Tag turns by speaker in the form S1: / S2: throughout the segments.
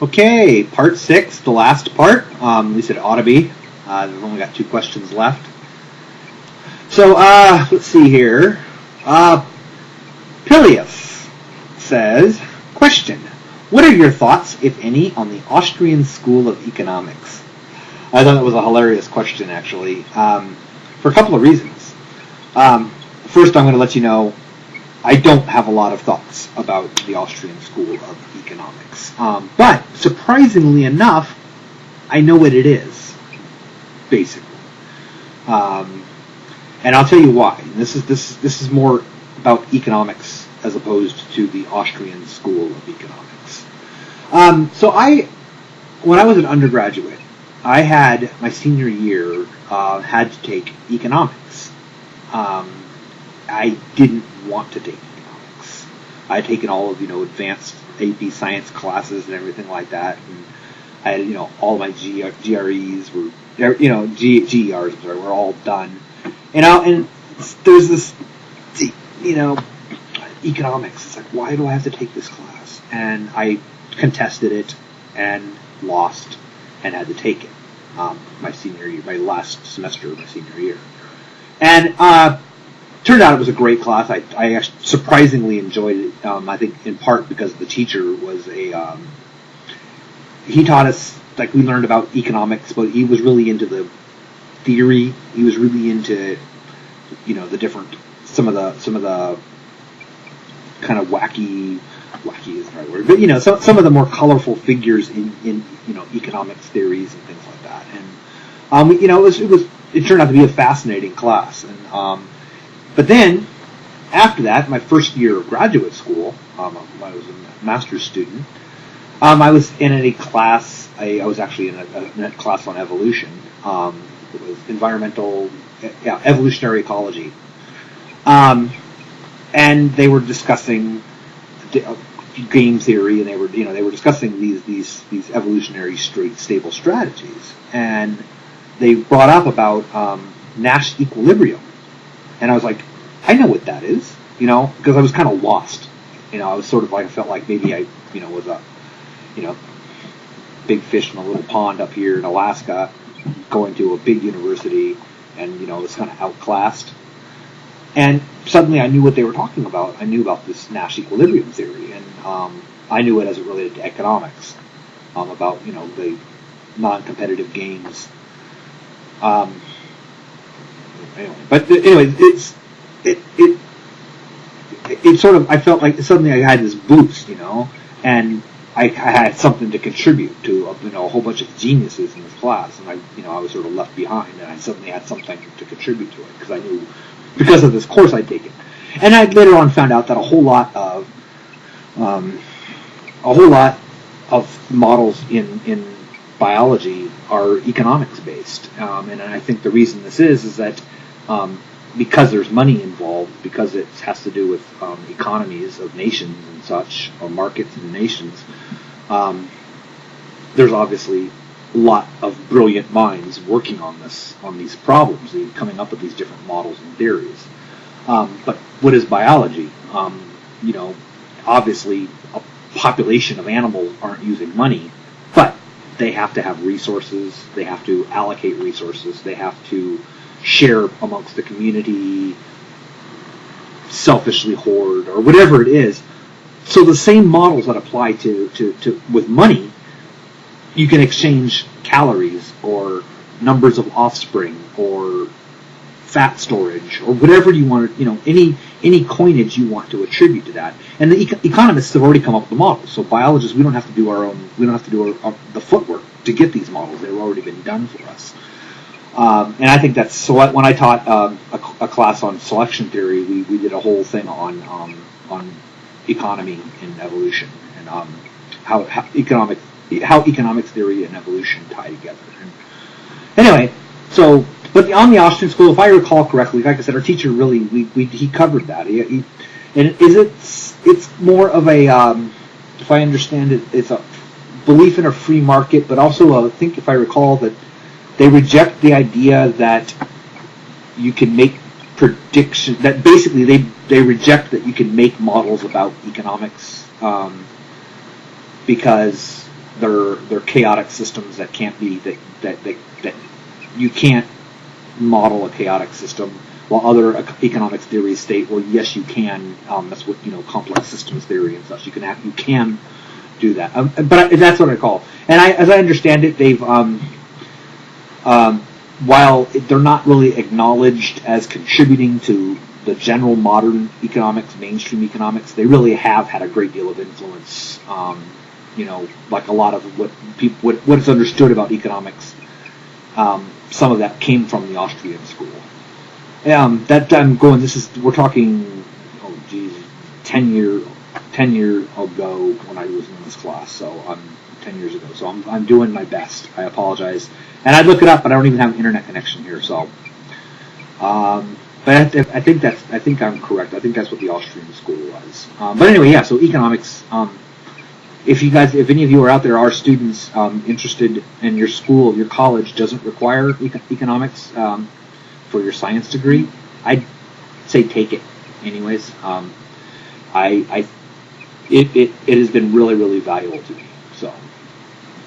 S1: Okay, part 6, the last part. At least it ought to be. We've only got 2 questions left. So, let's see here. Pilius says, question, what are your thoughts, if any, on the Austrian School of Economics? I thought that was a hilarious question, actually, for a couple of reasons. First, I'm going to let you know I don't have a lot of thoughts about the Austrian School of Economics. But, surprisingly enough, I know what it is, basically. And I'll tell you why. This is more about economics as opposed to the Austrian School of Economics. When I was an undergraduate, I had, my senior year, had to take economics. I didn't want to take economics. I had taken all of, advanced AP science classes and everything like that. And I had, all my GREs were, GERs, were all done. And there's this, economics. It's like, why do I have to take this class? And I contested it and lost and had to take it my senior year, my last semester of my senior year. And turned out it was a great class. I actually surprisingly enjoyed it. I think in part because the teacher was he taught us, like, we learned about economics, but he was really into the theory. He was really into, the different, some of the kind of wacky isn't the right word, but some of the more colorful figures in economics theories and things like that. And it turned out to be a fascinating class. And but then after that, my first year of graduate school, I was a master's student. I was in a class. I was actually in a class on evolution. It was evolutionary ecology. And they were discussing game theory, and they were discussing these evolutionary stable strategies, and they brought up about Nash equilibrium, and I was like, I know what that is, because I was kind of lost, I was sort of like, I felt like maybe I was a big fish in a little pond up here in Alaska, going to a big university, and was kind of outclassed. And suddenly I knew what they were talking about. I knew about this Nash equilibrium theory, and I knew it as it related to economics, about the non-competitive games. Anyway, it sort of, I felt like suddenly I had this boost, and I had something to contribute to, a whole bunch of geniuses in this class, and I was sort of left behind, and I suddenly had something to contribute to it because I knew, because of this course I'd taken. And I later on found out that a whole lot of models in biology are economics based, and I think the reason this is that because there's money involved, because it has to do with economies of nations and such, or markets and nations, there's obviously a lot of brilliant minds working on these problems, coming up with these different models and theories. But what is biology? Obviously a population of animals aren't using money, but they have to have resources, they have to allocate resources, they have to share amongst the community, selfishly hoard, or whatever it is. So the same models that apply to with money, you can exchange calories or numbers of offspring or fat storage or whatever you want, any coinage you want to attribute to that. And the economists have already come up with the models. So biologists, we don't have to do the footwork to get these models. They've already been done for us. And I think that's, so when I taught a class on selection theory, we did a whole thing on economy and evolution, and how economics theory and evolution tie together. And anyway, but on the Austrian School, if I recall correctly, like I said, our teacher really he covered that. It's more of a, if I understand it, it's a belief in a free market, but also I think, if I recall, that they reject the idea that you can make predictions, that basically they reject that you can make models about economics, because they're chaotic systems that can't be that you can't model a chaotic system. While other economics theories state, well, yes, you can. That's what complex systems theory and such. You can do that. But that's what I call. And as I understand it, they've while they're not really acknowledged as contributing to the general modern economics, mainstream economics, they really have had a great deal of influence. Like a lot of what is understood about economics. Some of that came from the Austrian school. That I'm going. We're talking. 10 years ago when I was in this class. So 10 years ago. So I'm doing my best. I apologize. And I look it up, but I don't even have an internet connection here. So, but I think I'm correct. I think that's what the Austrian school was. But anyway, yeah. So economics. If any of you are out there, are students interested in your school, your college doesn't require economics for your science degree, I'd say take it anyways. It has been really, really valuable to me. So,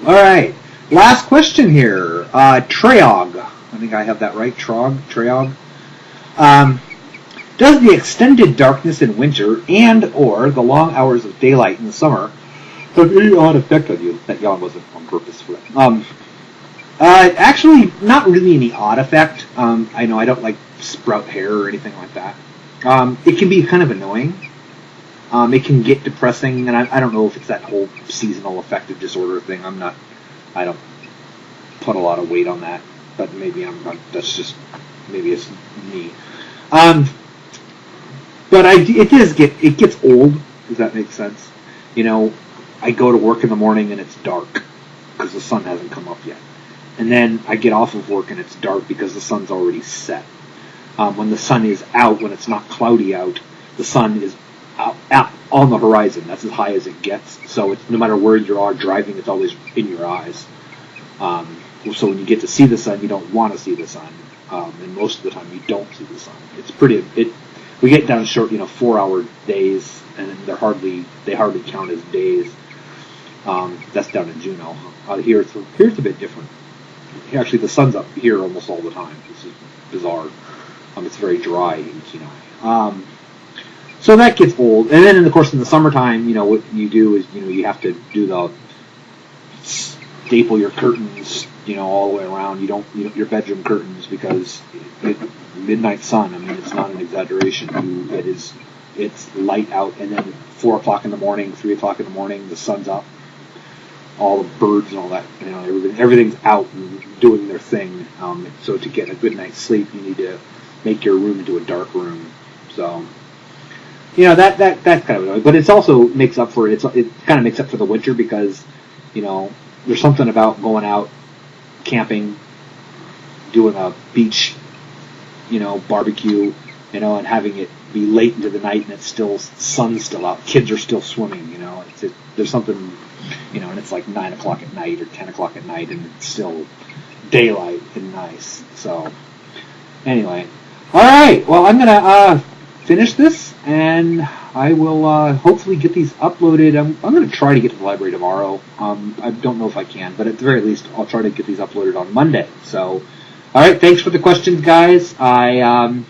S1: all right, last question here. Treog, I think I have that right. Treog. Does the extended darkness in winter and/or the long hours of daylight in the summer have any odd effect on you? That yawn wasn't on purpose for that. Actually, not really any odd effect. I know I don't like sprout hair or anything like that. It can be kind of annoying. It can get depressing, and I don't know if it's that whole seasonal affective disorder thing. I don't put a lot of weight on that, but maybe maybe it's me. But it gets old. Does that make sense? I go to work in the morning and it's dark because the sun hasn't come up yet. And then I get off of work and it's dark because the sun's already set. When the sun is out, when it's not cloudy out, the sun is out on the horizon. That's as high as it gets. So no matter where you are driving, it's always in your eyes. So when you get to see the sun, you don't want to see the sun. And most of the time, you don't see the sun. We get down short, 4-hour days, and they hardly count as days. That's down in Juneau. Here it's a bit different. Actually, the sun's up here almost all the time. This is bizarre. It's very dry in Kenai. So that gets old. And then, of course, in the summertime, what you do is, you have to do the staple your curtains, all the way around. You don't your bedroom curtains because midnight sun. I mean, it's not an exaggeration. It's light out, and then 4 o'clock in the morning, 3 o'clock in the morning, the sun's up. All the birds and all that, everything's out and doing their thing. So to get a good night's sleep, you need to make your room into a dark room. So, that's kind of annoying. But it also makes up for it kind of makes up for the winter because, there's something about going out camping, doing a beach, barbecue, and having it be late into the night and it's still sun's still out. Kids are still swimming. There's something. And it's like 9 o'clock at night or 10 o'clock at night, and it's still daylight and nice. So, anyway. All right. Well, I'm going to finish this, and I will hopefully get these uploaded. I'm going to try to get to the library tomorrow. I don't know if I can, but at the very least, I'll try to get these uploaded on Monday. So, all right. Thanks for the questions, guys. I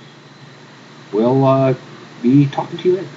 S1: will be talking to you later.